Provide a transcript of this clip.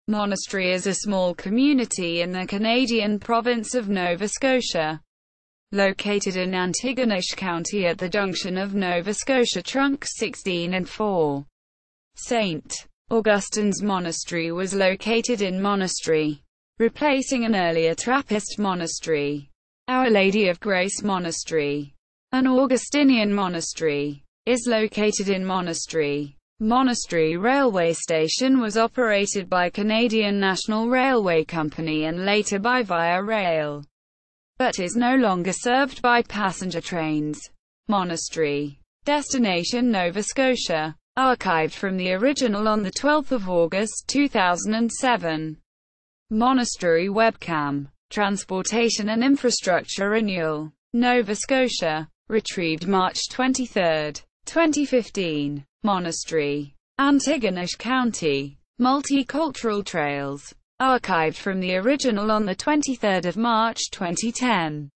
Monastery is a small community in the Canadian province of Nova Scotia, located in Antigonish County at the junction of Nova Scotia Trunk 16 and 4. St. Augustine's Monastery was located in Monastery, replacing an earlier Trappist monastery. Our Lady of Grace Monastery, an Augustinian monastery, is located in Monastery. Monastery Railway Station was operated by Canadian National Railway Company and later by Via Rail, but is no longer served by passenger trains. Monastery. Destination Nova Scotia. Archived from the original on 12 August 2007. Monastery webcam. Transportation and Infrastructure Renewal. Nova Scotia. Retrieved March 23, 2015. Monastery. Antigonish County. Multicultural Trails. Archived from the original on 23 March 2010.